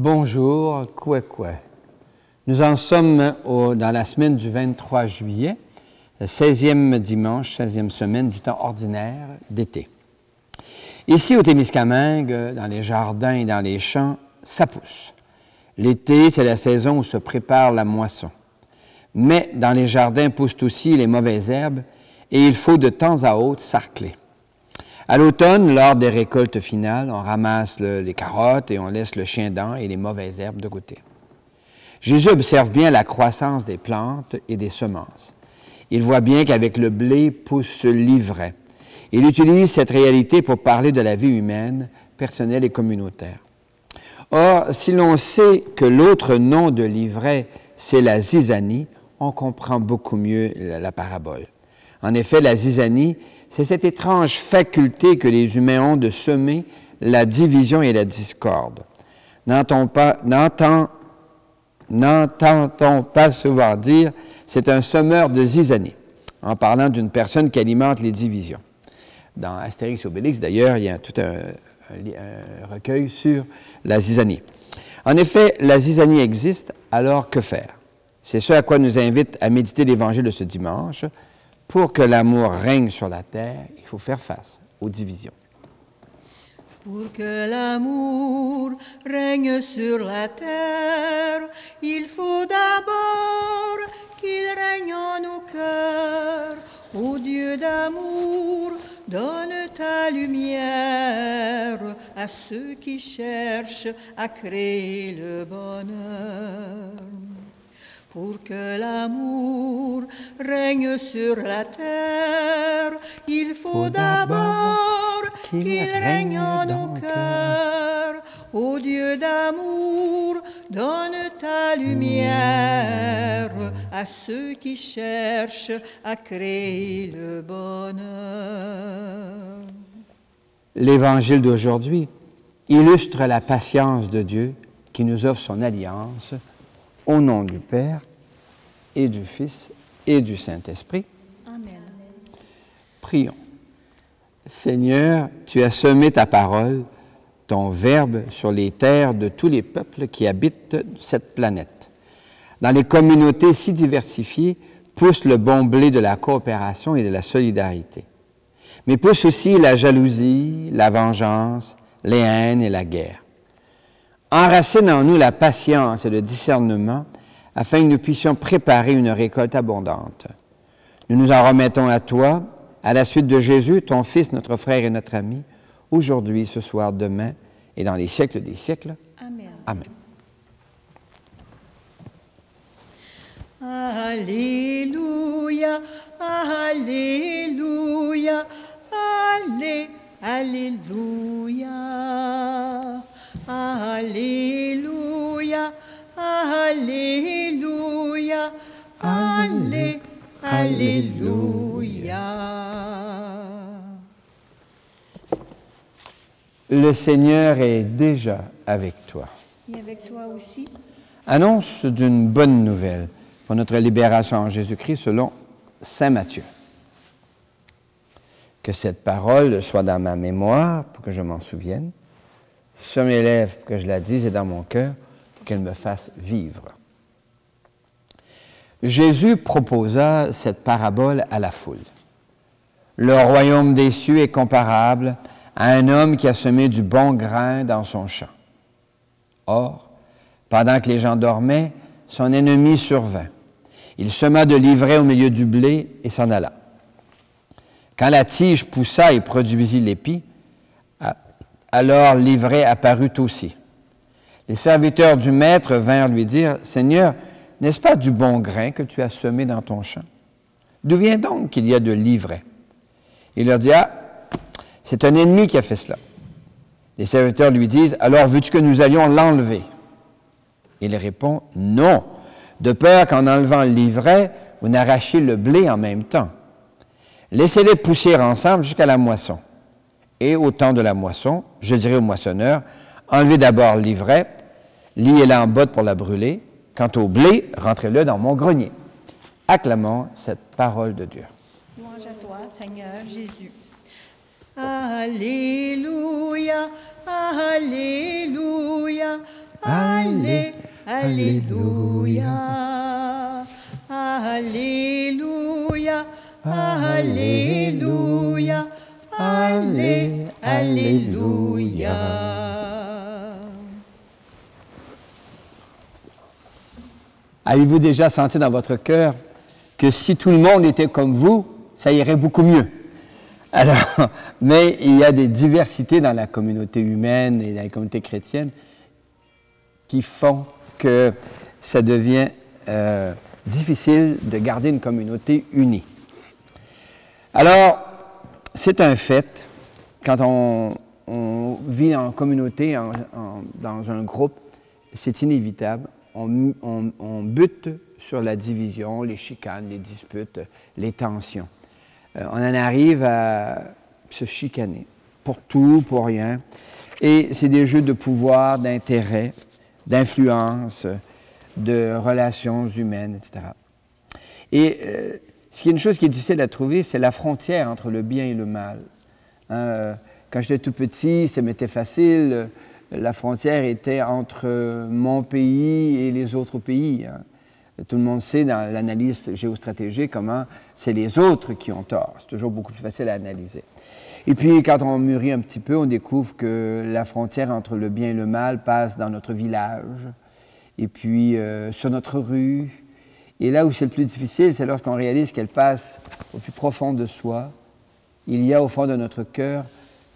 Bonjour, Kwekwe. Nous en sommes dans la semaine du 23 juillet, le 16e dimanche, 16e semaine du temps ordinaire d'été. Ici, au Témiscamingue, dans les jardins et dans les champs, ça pousse. L'été, c'est la saison où se prépare la moisson. Mais dans les jardins poussent aussi les mauvaises herbes et il faut de temps à autre sarcler. À l'automne, lors des récoltes finales, on ramasse les carottes et on laisse le chien-dent et les mauvaises herbes de côté. Jésus observe bien la croissance des plantes et des semences. Il voit bien qu'avec le blé pousse l'ivraie. Il utilise cette réalité pour parler de la vie humaine, personnelle et communautaire. Or, si l'on sait que l'autre nom de l'ivraie, c'est la zizanie, on comprend beaucoup mieux la parabole. En effet, la zizanie, c'est cette étrange faculté que les humains ont de semer la division et la discorde. N'entend-on pas souvent dire « c'est un semeur de zizanie » en parlant d'une personne qui alimente les divisions. Dans Astérix et Obélix, d'ailleurs, il y a tout un recueil sur la zizanie. En effet, la zizanie existe, alors que faire? C'est ce à quoi nous invite à méditer l'Évangile de ce dimanche. Pour que l'amour règne sur la terre, il faut faire face aux divisions. Pour que l'amour règne sur la terre, il faut d'abord qu'il règne en nos cœurs. Ô Dieu d'amour, donne ta lumière à ceux qui cherchent à créer le bonheur. Pour que l'amour règne sur la terre, il faut d'abord qu'il règne en nos cœurs. Ô Dieu d'amour, donne ta lumière à ceux qui cherchent à créer le bonheur. L'Évangile d'aujourd'hui illustre la patience de Dieu qui nous offre son alliance au nom du Père et du Fils et du Saint-Esprit. Amen. Prions. Seigneur, tu as semé ta parole, ton verbe sur les terres de tous les peuples qui habitent cette planète. Dans les communautés si diversifiées, pousse le bon blé de la coopération et de la solidarité. Mais pousse aussi la jalousie, la vengeance, les haines et la guerre. Enracine en nous la patience et le discernement afin que nous puissions préparer une récolte abondante. Nous nous en remettons à toi, à la suite de Jésus, ton Fils, notre frère et notre ami, aujourd'hui, ce soir, demain et dans les siècles des siècles. Amen. Amen. Alléluia, Alléluia, Alléluia. Alléluia, Alléluia, Alléluia. Le Seigneur est déjà avec toi. Et avec toi aussi. Annonce d'une bonne nouvelle pour notre libération en Jésus-Christ selon saint Matthieu. Que cette parole soit dans ma mémoire pour que je m'en souvienne, sur mes lèvres pour que je la dise et dans mon cœur pour qu'elle me fasse vivre. Jésus proposa cette parabole à la foule. Le royaume des cieux est comparable à un homme qui a semé du bon grain dans son champ. Or, pendant que les gens dormaient, son ennemi survint. Il sema de l'ivraie au milieu du blé et s'en alla. Quand la tige poussa et produisit l'épi, alors l'ivraie apparut aussi. Les serviteurs du maître vinrent lui dire, « Seigneur, n'est-ce pas du bon grain que tu as semé dans ton champ? D'où vient donc qu'il y a de l'ivraie? » Il leur dit, « Ah, c'est un ennemi qui a fait cela. » Les serviteurs lui disent, « Alors veux-tu que nous allions l'enlever? » Il répond, « Non, de peur qu'en enlevant l'ivraie, vous n'arrachiez le blé en même temps. Laissez-les pousser ensemble jusqu'à la moisson. Et au temps de la moisson, je dirai au moissonneur, enlevez d'abord l'ivraie, liez-la en botte pour la brûler. Quant au blé, rentrez-le dans mon grenier. » Acclamons cette parole de Dieu. Louange à toi, Seigneur Jésus. Alléluia, Alléluia, Alléluia. Alléluia. Alléluia. Alléluia. Alléluia. Avez-vous déjà senti dans votre cœur que si tout le monde était comme vous, ça irait beaucoup mieux? Alors, mais il y a des diversités dans la communauté humaine et dans la communauté chrétienne qui font que ça devient difficile de garder une communauté unie. Alors, c'est un fait, quand on vit en communauté, dans un groupe, c'est inévitable. On bute sur la division, les chicanes, les disputes, les tensions. On en arrive à se chicaner pour tout, pour rien. Et c'est des jeux de pouvoir, d'intérêt, d'influence, de relations humaines, etc. Et ce qui est une chose qui est difficile à trouver, c'est la frontière entre le bien et le mal. Quand j'étais tout petit, ça m'était facile. La frontière était entre mon pays et les autres pays. Tout le monde sait dans l'analyse géostratégique comment c'est les autres qui ont tort. C'est toujours beaucoup plus facile à analyser. Et puis, quand on mûrit un petit peu, on découvre que la frontière entre le bien et le mal passe dans notre village, et puis sur notre rue. Et là où c'est le plus difficile, c'est lorsqu'on réalise qu'elle passe au plus profond de soi. Il y a au fond de notre cœur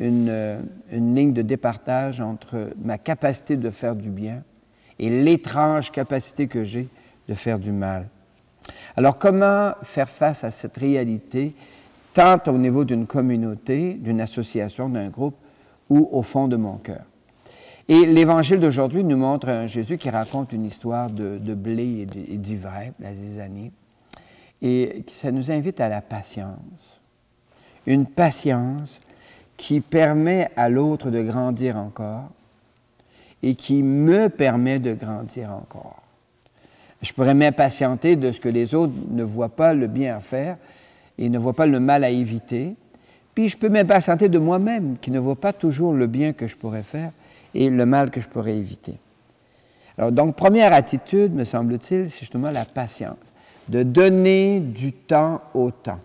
une ligne de départage entre ma capacité de faire du bien et l'étrange capacité que j'ai de faire du mal. Alors, comment faire face à cette réalité, tant au niveau d'une communauté, d'une association, d'un groupe, ou au fond de mon cœur? Et l'Évangile d'aujourd'hui nous montre un Jésus qui raconte une histoire de blé et d'ivraie, la zizanie, et ça nous invite à la patience. Une patience qui permet à l'autre de grandir encore et qui me permet de grandir encore. Je pourrais m'impatienter de ce que les autres ne voient pas le bien à faire et ne voient pas le mal à éviter. Puis je peux m'impatienter de moi-même qui ne vois pas toujours le bien que je pourrais faire et le mal que je pourrais éviter. Alors donc, première attitude, me semble-t-il, c'est justement la patience, de donner du temps au temps.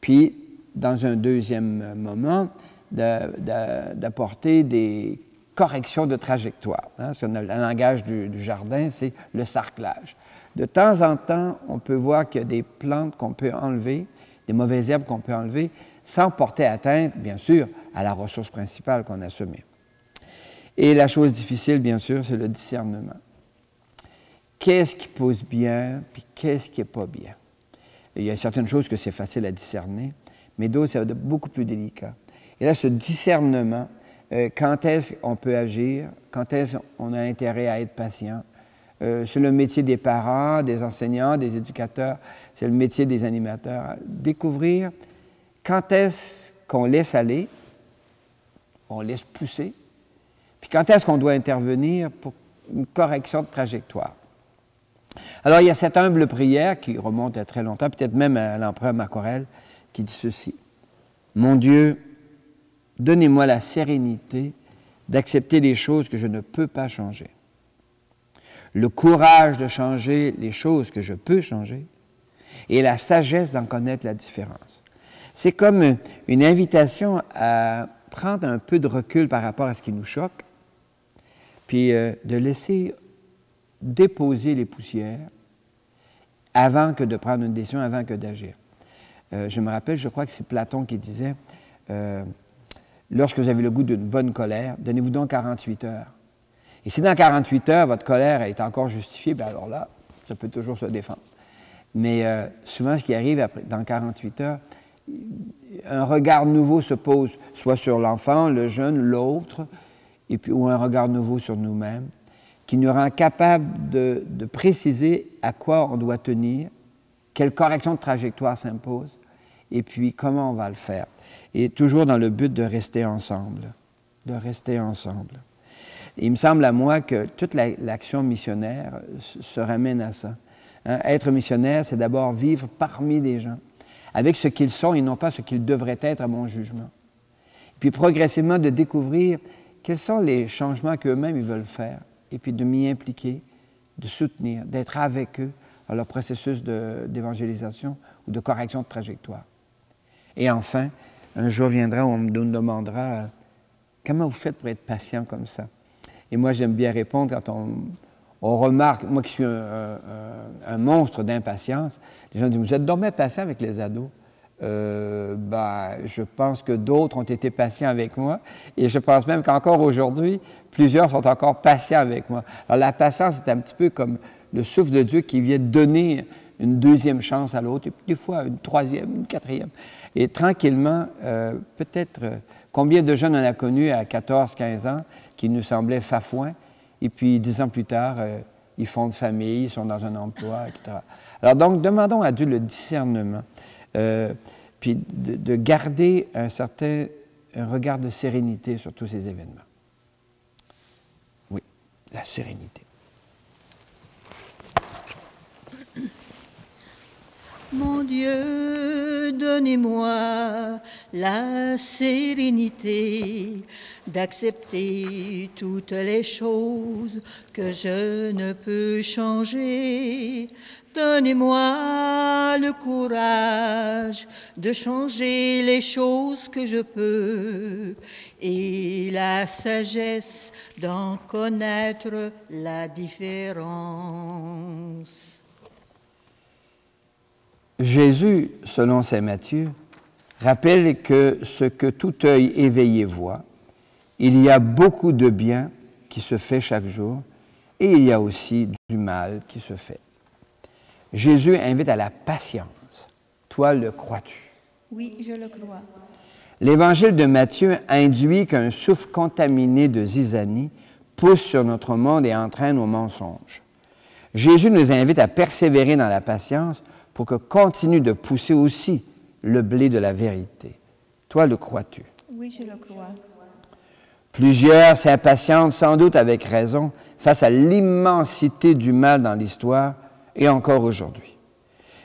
Puis, dans un deuxième moment, d'apporter des corrections de trajectoire. Le langage du jardin, c'est le sarclage. De temps en temps, on peut voir qu'il y a des plantes qu'on peut enlever, des mauvaises herbes qu'on peut enlever, sans porter atteinte, bien sûr, à la ressource principale qu'on a semée. Et la chose difficile, bien sûr, c'est le discernement. Qu'est-ce qui pousse bien, puis qu'est-ce qui n'est pas bien? Il y a certaines choses que c'est facile à discerner, mais d'autres, c'est beaucoup plus délicat. Et là, ce discernement, quand est-ce qu'on peut agir, quand est-ce qu'on a intérêt à être patient, c'est le métier des parents, des enseignants, des éducateurs, c'est le métier des animateurs. Découvrir quand est-ce qu'on laisse aller, on laisse pousser, puis quand est-ce qu'on doit intervenir pour une correction de trajectoire. Alors, il y a cette humble prière qui remonte à très longtemps, peut-être même à l'empereur Marc Aurèle, qui dit ceci. « Mon Dieu, donnez-moi la sérénité d'accepter les choses que je ne peux pas changer, le courage de changer les choses que je peux changer et la sagesse d'en connaître la différence. » C'est comme une invitation à prendre un peu de recul par rapport à ce qui nous choque, puis de laisser déposer les poussières avant que de prendre une décision, avant que d'agir. Je me rappelle, je crois que c'est Platon qui disait lorsque vous avez le goût d'une bonne colère, donnez-vous donc 48 heures. Et si dans 48 heures, votre colère est encore justifiée, bien alors là, ça peut toujours se défendre. Mais souvent, ce qui arrive dans 48 heures, un regard nouveau se pose, soit sur l'enfant, le jeune, l'autre, et puis, ou un regard nouveau sur nous-mêmes, qui nous rend capable de préciser à quoi on doit tenir, quelle correction de trajectoire s'impose, et puis comment on va le faire. Et toujours dans le but de rester ensemble, de rester ensemble. Et il me semble à moi que toute l'action missionnaire se ramène à ça. Hein? Être missionnaire, c'est d'abord vivre parmi des gens, avec ce qu'ils sont et non pas ce qu'ils devraient être à mon jugement. Puis progressivement de découvrir quels sont les changements qu'eux-mêmes ils veulent faire, et puis de m'y impliquer, de soutenir, d'être avec eux dans leur processus d'évangélisation ou de correction de trajectoire. Et enfin, un jour viendra où on nous demandera comment vous faites pour être patient comme ça? Et moi, j'aime bien répondre quand on remarque, moi qui suis un monstre d'impatience, les gens disent, vous êtes donc bien patient avec les ados. Je pense que d'autres ont été patients avec moi et je pense même qu'encore aujourd'hui, plusieurs sont encore patients avec moi. Alors la patience, c'est un petit peu comme le souffle de Dieu qui vient donner une deuxième chance à l'autre, et puis des fois une troisième, une quatrième. Et tranquillement, peut-être, combien de jeunes on a connus à 14, 15 ans qui nous semblaient fafouins, et puis 10 ans plus tard, ils fondent famille, ils sont dans un emploi, etc. Alors donc, demandons à Dieu le discernement, puis de garder un regard de sérénité sur tous ces événements. Oui, la sérénité. Mon Dieu, donnez-moi la sérénité d'accepter toutes les choses que je ne peux changer. Donnez-moi le courage de changer les choses que je peux et la sagesse d'en connaître la différence. Jésus, selon saint Matthieu, rappelle que ce que tout œil éveillé voit, il y a beaucoup de bien qui se fait chaque jour et il y a aussi du mal qui se fait. Jésus invite à la patience. Toi, le crois-tu? Oui, je le crois. L'Évangile de Matthieu induit qu'un souffle contaminé de zizanie pousse sur notre monde et entraîne au mensonge. Jésus nous invite à persévérer dans la patience pour que continue de pousser aussi le blé de la vérité. Toi, le crois-tu? Oui, je le crois. Plusieurs s'impatientent sans doute avec raison face à l'immensité du mal dans l'histoire et encore aujourd'hui.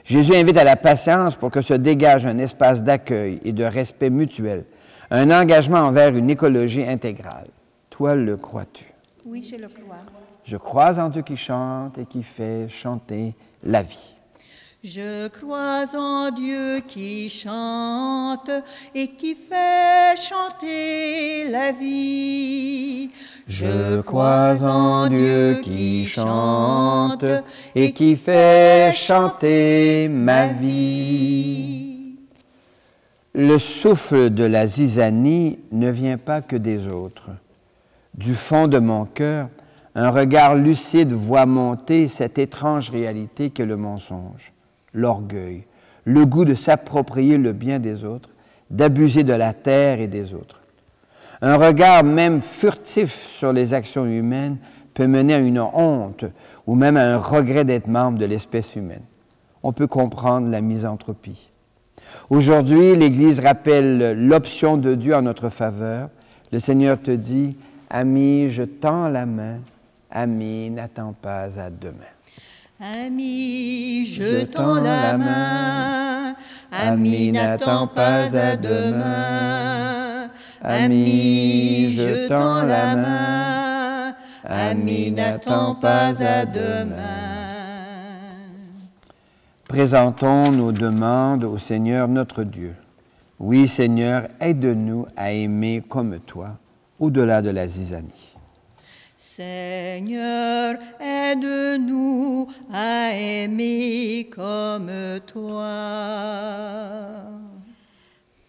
Jésus invite à la patience pour que se dégage un espace d'accueil et de respect mutuel, un engagement envers une écologie intégrale. Toi, le crois-tu? Oui, je le crois. Je crois en Dieu qui chante et qui fait chanter la vie. Je crois en Dieu qui chante et qui fait chanter la vie. Je crois en Dieu qui chante et qui fait chanter ma vie. Le souffle de la zizanie ne vient pas que des autres. Du fond de mon cœur, un regard lucide voit monter cette étrange réalité qu'est le mensonge. L'orgueil, le goût de s'approprier le bien des autres, d'abuser de la terre et des autres. Un regard même furtif sur les actions humaines peut mener à une honte ou même à un regret d'être membre de l'espèce humaine. On peut comprendre la misanthropie. Aujourd'hui, l'Église rappelle l'option de Dieu en notre faveur. Le Seigneur te dit, « Ami, je tends la main. Ami, n'attends pas à demain. » Ami, je tends la main. Ami, n'attends pas à demain. Ami, je tends la main. Ami, n'attends pas à demain. Présentons nos demandes au Seigneur notre Dieu. Oui, Seigneur, aide-nous à aimer comme toi, au-delà de la zizanie. Seigneur, aide-nous à aimer comme toi.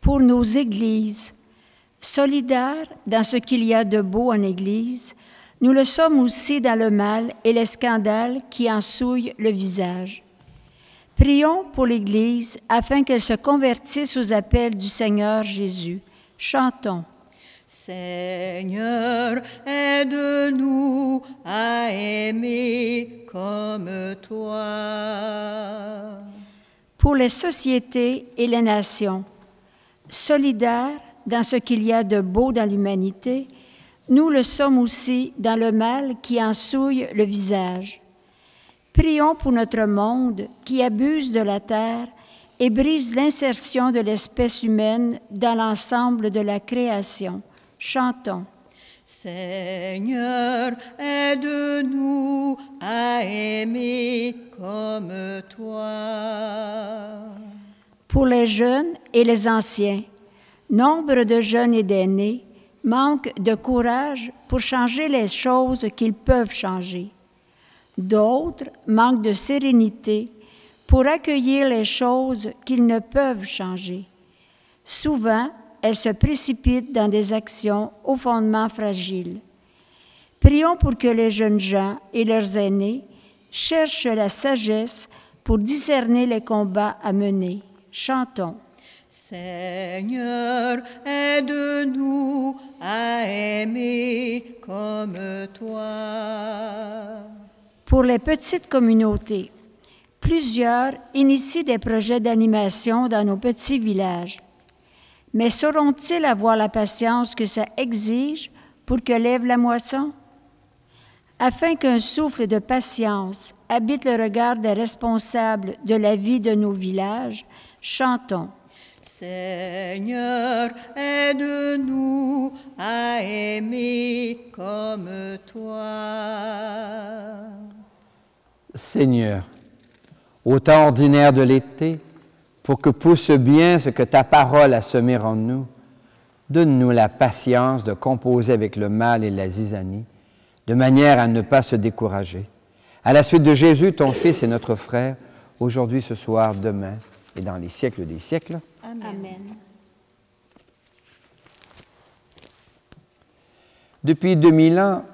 Pour nos églises, solidaires dans ce qu'il y a de beau en Église, nous le sommes aussi dans le mal et les scandales qui en souillent le visage. Prions pour l'Église afin qu'elle se convertisse aux appels du Seigneur Jésus. Chantons. Seigneur, aide-nous à aimer comme toi. Pour les sociétés et les nations, solidaires dans ce qu'il y a de beau dans l'humanité, nous le sommes aussi dans le mal qui en souille le visage. Prions pour notre monde qui abuse de la terre et brise l'insertion de l'espèce humaine dans l'ensemble de la création. Chantons. Seigneur, aide-nous à aimer comme toi. Pour les jeunes et les anciens, nombre de jeunes et d'aînés manquent de courage pour changer les choses qu'ils peuvent changer. D'autres manquent de sérénité pour accueillir les choses qu'ils ne peuvent changer. Souvent, elles se précipitent dans des actions au fondement fragile. Prions pour que les jeunes gens et leurs aînés cherchent la sagesse pour discerner les combats à mener. Chantons. Seigneur, aide-nous à aimer comme toi. Pour les petites communautés, plusieurs initient des projets d'animation dans nos petits villages. Mais sauront-ils avoir la patience que ça exige pour que lève la moisson? Afin qu'un souffle de patience habite le regard des responsables de la vie de nos villages, chantons. Seigneur, aide-nous à aimer comme toi. Seigneur, au temps ordinaire de l'été, pour que pousse bien ce que ta parole a semé en nous, donne-nous la patience de composer avec le mal et la zizanie, de manière à ne pas se décourager. À la suite de Jésus, ton Fils et notre frère, aujourd'hui, ce soir, demain et dans les siècles des siècles. Amen. Depuis 2000 ans,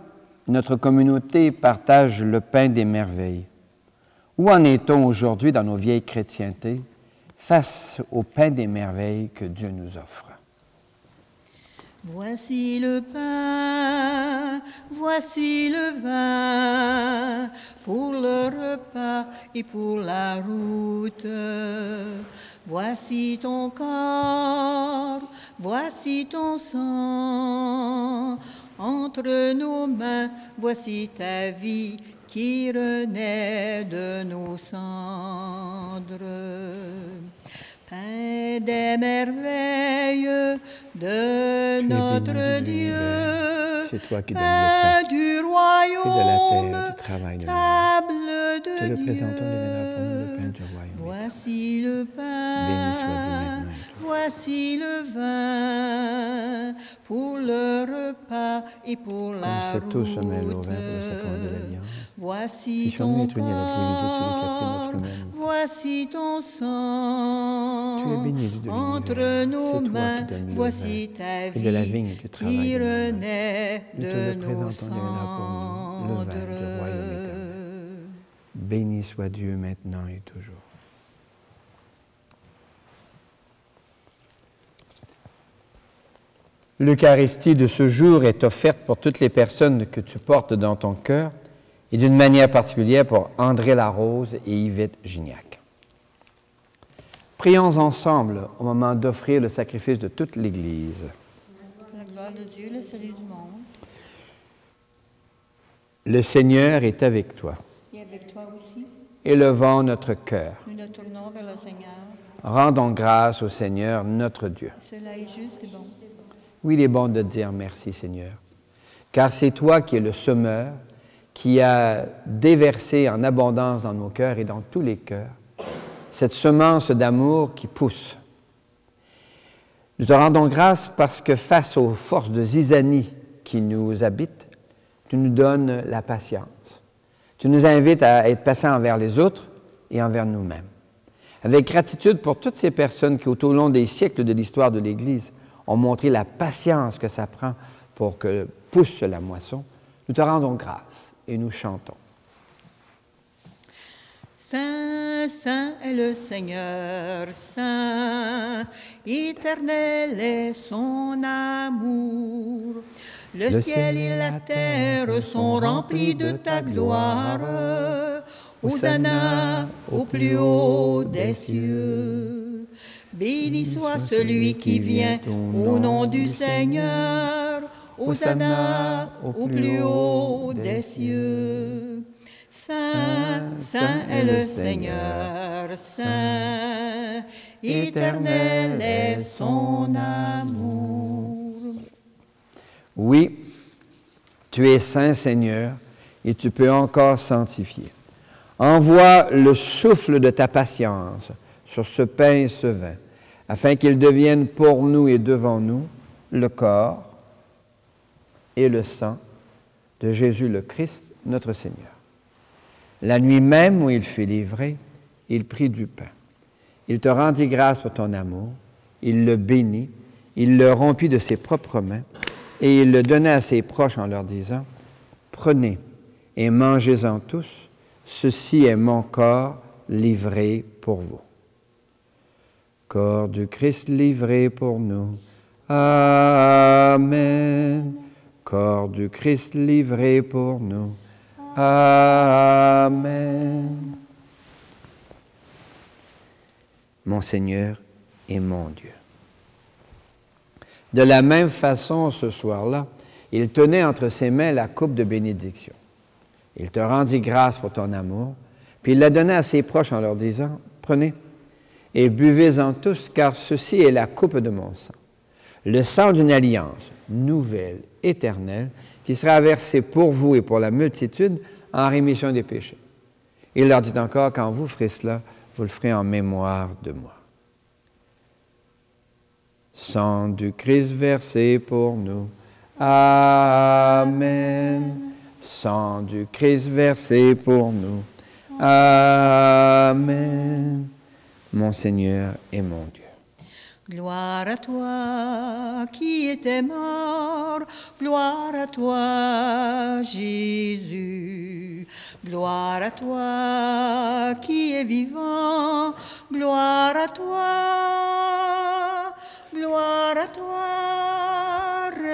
notre communauté partage le pain des merveilles. Où en est-on aujourd'hui dans nos vieilles chrétientés face au pain des merveilles que Dieu nous offre? Voici le pain, voici le vin, pour le repas et pour la route. Voici ton corps, voici ton sang. Entre nos mains, voici ta vie qui renaît de nos cendres. Pain des merveilles de notre Dieu, C'est toi qui donnes pain le du pain royaume, et de la terre, du travail de l'homme. table de Te le Dieu. présentons deviendra pour nous le pain du royaume. Voici le Béni soit Dieu pain, maintenant et toujours. voici le vin, pour le repas et pour la Comme cette eau route. se mêle au vin pour le sacrement de l'alliance. Voici Puissions-nous ton être unis à la divinité de celui qui a pris notre corps, humanité. voici ton sang. Tu es béni du de Entre l'univers. nos C'est toi mains, qui donnes le voici vin ta et de la vie vigne du travail qui de l'homme. renaît Nous te de le nos présentons deviendra pour nous le vin du royaume éternel. cendres. Béni soit Dieu maintenant et toujours. L'Eucharistie de ce jour est offerte pour toutes les personnes que tu portes dans ton cœur et d'une manière particulière pour André Larose et Yvette Gignac. Prions ensemble au moment d'offrir le sacrifice de toute l'Église. La gloire de Dieu, le salut du monde. Le Seigneur est avec toi. Et avec toi aussi, Élevons notre cœur. nous nous tournons vers le Seigneur. Rendons grâce au Seigneur, notre Dieu. Cela est juste et bon. Oui, il est bon de dire merci, Seigneur, car c'est toi qui es le semeur, qui a déversé en abondance dans nos cœurs et dans tous les cœurs cette semence d'amour qui pousse. Nous te rendons grâce parce que face aux forces de zizanie qui nous habitent, tu nous donnes la patience. Tu nous invites à être patients envers les autres et envers nous-mêmes. Avec gratitude pour toutes ces personnes qui, au long des siècles de l'histoire de l'Église, ont montré la patience que ça prend pour que pousse la moisson, nous te rendons grâce et nous chantons. Saint, saint est le Seigneur, saint, éternel est son amour. Le ciel et la terre sont remplis de ta gloire. Hosanna au plus haut des cieux. Béni soit celui qui vient au nom du Seigneur. Hosanna au plus haut des cieux. Saint, saint est le Seigneur, saint, éternel est son amour. Oui, tu es saint, Seigneur, et tu peux encore sanctifier. Envoie le souffle de ta patience sur ce pain et ce vin, afin qu'ils deviennent pour nous et devant nous le corps et le sang de Jésus le Christ, notre Seigneur. La nuit même où il fut livré, il prit du pain. Il te rendit grâce pour ton amour, il le bénit, il le rompit de ses propres mains, et il le donna à ses proches en leur disant, « Prenez et mangez-en tous, ceci est mon corps livré pour vous. » Corps du Christ livré pour nous. Amen. Corps du Christ livré pour nous. Amen. Mon Seigneur et mon Dieu. De la même façon, ce soir-là, il tenait entre ses mains la coupe de bénédiction. Il te rendit grâce pour ton amour, puis il la donna à ses proches en leur disant, « Prenez et buvez-en tous, car ceci est la coupe de mon sang, le sang d'une alliance nouvelle, éternelle, qui sera versé pour vous et pour la multitude en rémission des péchés. » Il leur dit encore, « Quand vous ferez cela, vous le ferez en mémoire de moi. » Sang du Christ versé pour nous. Amen. Sang du Christ versé pour nous. Amen. Mon Seigneur et mon Dieu. Gloire à toi qui étais mort, gloire à toi Jésus, gloire à toi qui es vivant, gloire à toi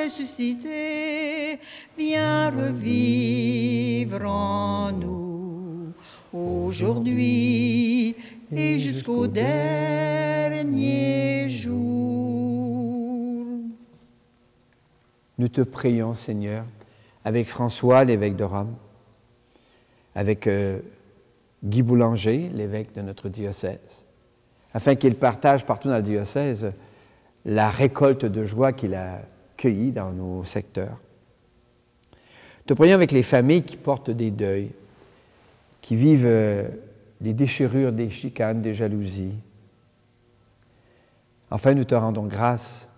ressuscité, viens revivre en nous, aujourd'hui et jusqu'au dernier jour. Nous te prions, Seigneur, avec François, l'évêque de Rome, avec Guy Boulanger, l'évêque de notre diocèse, afin qu'il partage partout dans le diocèse la récolte de joie qu'il a cueillie dans nos secteurs. Te prions avec les familles qui portent des deuils, qui vivent les déchirures, des chicanes, des jalousies. Enfin, nous te rendons grâce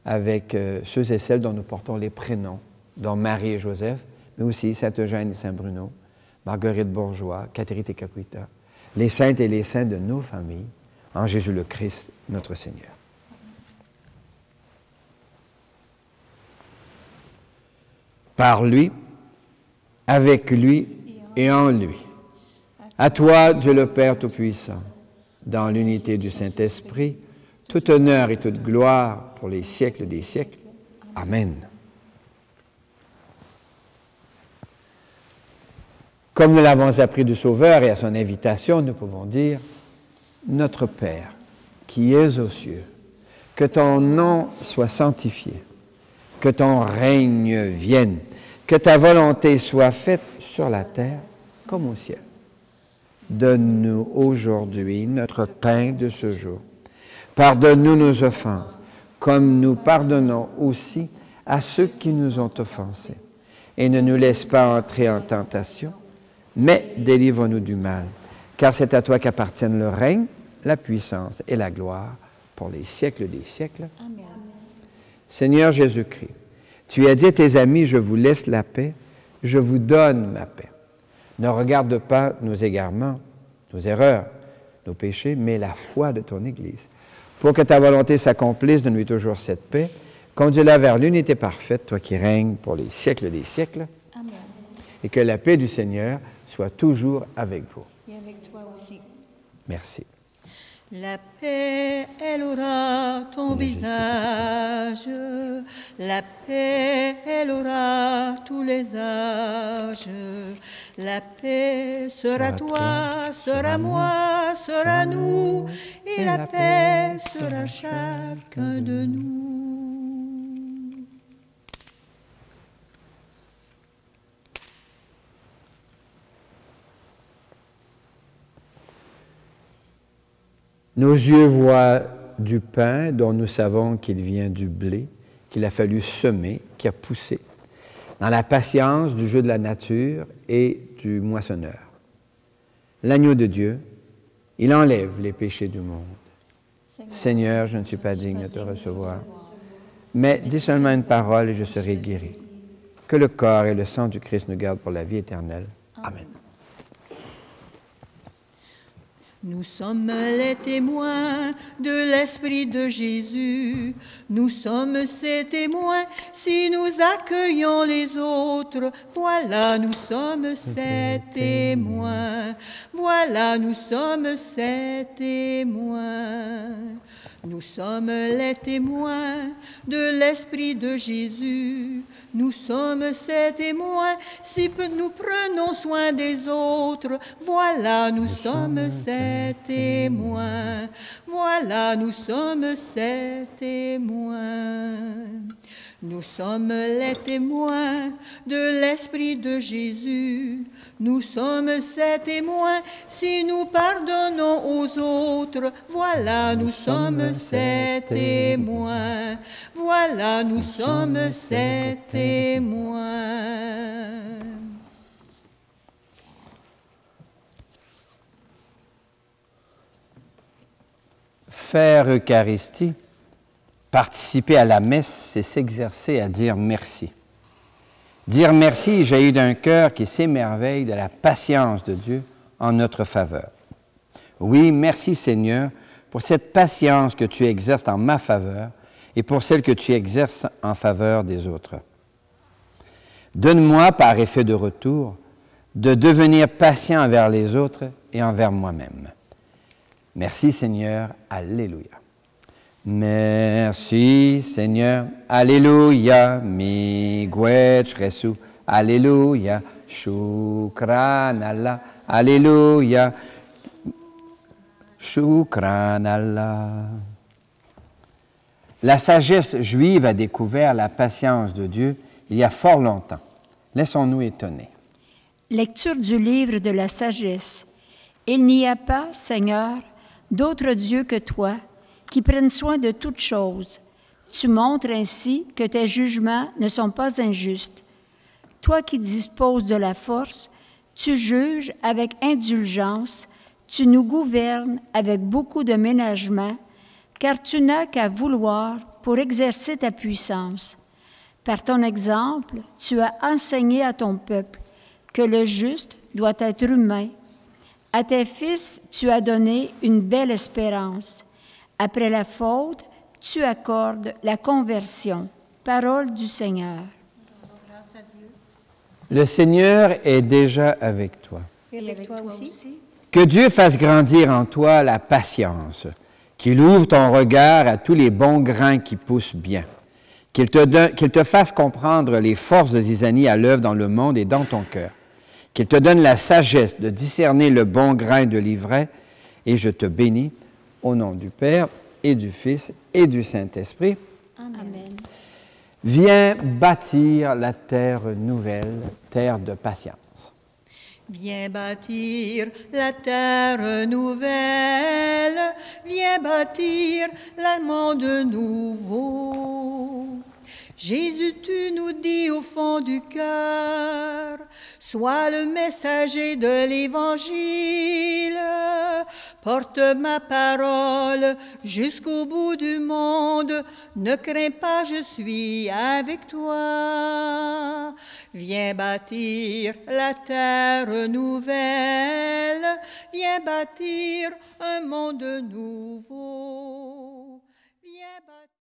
avec ceux et celles dont nous portons les prénoms, dont Marie et Joseph, mais aussi Sainte-Eugène et Saint-Bruno, Marguerite Bourgeois, Catherine et Caquita, les saintes et les saints de nos familles, en Jésus le Christ, notre Seigneur. Par lui, avec lui et en lui. À toi, Dieu le Père Tout-Puissant, dans l'unité du Saint-Esprit, tout honneur et toute gloire pour les siècles des siècles. Amen. Comme nous l'avons appris du Sauveur et à son invitation, nous pouvons dire, Notre Père, qui es aux cieux, que ton nom soit sanctifié, que ton règne vienne, que ta volonté soit faite sur la terre comme au ciel. Donne-nous aujourd'hui notre pain de ce jour. Pardonne-nous nos offenses, comme nous pardonnons aussi à ceux qui nous ont offensés. Et ne nous laisse pas entrer en tentation, mais délivre-nous du mal. Car c'est à toi qu'appartiennent le règne, la puissance et la gloire pour les siècles des siècles. Amen. Seigneur Jésus-Christ, tu as dit à tes amis, je vous laisse la paix, je vous donne ma paix. Ne regarde pas nos égarements, nos erreurs, nos péchés, mais la foi de ton Église. Pour que ta volonté s'accomplisse, donne-lui toujours cette paix. Conduis-la vers l'unité parfaite, toi qui règnes pour les siècles des siècles. Amen. Et que la paix du Seigneur soit toujours avec vous. Et avec toi aussi. Merci. La paix, elle aura ton visage. La paix, elle aura tous les âges. La paix sera toi, sera moi, sera nous. Et la paix sera chacun de nous. Nos yeux voient du pain dont nous savons qu'il vient du blé, qu'il a fallu semer, qui a poussé, dans la patience du jeu de la nature et du moissonneur. l'agneau de Dieu, il enlève les péchés du monde. Seigneur, je ne suis pas digne de te recevoir, mais dis seulement une parole et je serai guéri. Que le corps et le sang du Christ nous gardent pour la vie éternelle. Amen. Nous sommes les témoins de l'Esprit de Jésus. Nous sommes ses témoins si nous accueillons les autres. Voilà, nous sommes ses témoins. Voilà, nous sommes ses témoins. Nous sommes les témoins de l'Esprit de Jésus. Nous sommes ses témoins si nous prenons soin des autres. Voilà, nous sommes ses témoins. Voilà, nous sommes ses témoins. Nous sommes les témoins de l'Esprit de Jésus. Nous sommes ses témoins si nous pardonnons aux autres. Voilà, nous sommes ses témoins. Voilà, nous sommes ses témoins. Faire Eucharistie, participer à la messe, c'est s'exercer à dire merci. Dire merci jaillit d'un cœur qui s'émerveille de la patience de Dieu en notre faveur. Oui, merci Seigneur pour cette patience que tu exerces en ma faveur et pour celle que tu exerces en faveur des autres. Donne-moi, par effet de retour, de devenir patient envers les autres et envers moi-même. Merci Seigneur, Alléluia. Merci Seigneur, Alléluia, miigwech resu, Alléluia, shukran Allah, Alléluia, shukran Allah. La sagesse juive a découvert la patience de Dieu il y a fort longtemps. Laissons-nous étonner. Lecture du livre de la sagesse. Il n'y a pas, Seigneur, d'autre Dieu que toi, qui prennent soin de toutes choses. Tu montres ainsi que tes jugements ne sont pas injustes. Toi qui disposes de la force, tu juges avec indulgence, tu nous gouvernes avec beaucoup de ménagement, car tu n'as qu'à vouloir pour exercer ta puissance. Par ton exemple, tu as enseigné à ton peuple que le juste doit être humain. À tes fils, tu as donné une belle espérance. Après la faute, tu accordes la conversion. Parole du Seigneur. Le Seigneur est déjà avec toi. Et avec toi aussi. Que Dieu fasse grandir en toi la patience, qu'il ouvre ton regard à tous les bons grains qui poussent bien, qu'il te fasse comprendre les forces de Zizanie à l'œuvre dans le monde et dans ton cœur, qu'il te donne la sagesse de discerner le bon grain de l'ivraie, et je te bénis au nom du Père et du Fils et du Saint-Esprit. Amen. Viens bâtir la terre nouvelle, terre de patience. Viens bâtir la terre nouvelle, viens bâtir le monde nouveau. Jésus, tu nous dis au fond du cœur, sois le messager de l'Évangile. Porte ma parole jusqu'au bout du monde. Ne crains pas, je suis avec toi. Viens bâtir la terre nouvelle. Viens bâtir un monde nouveau. Viens bâtir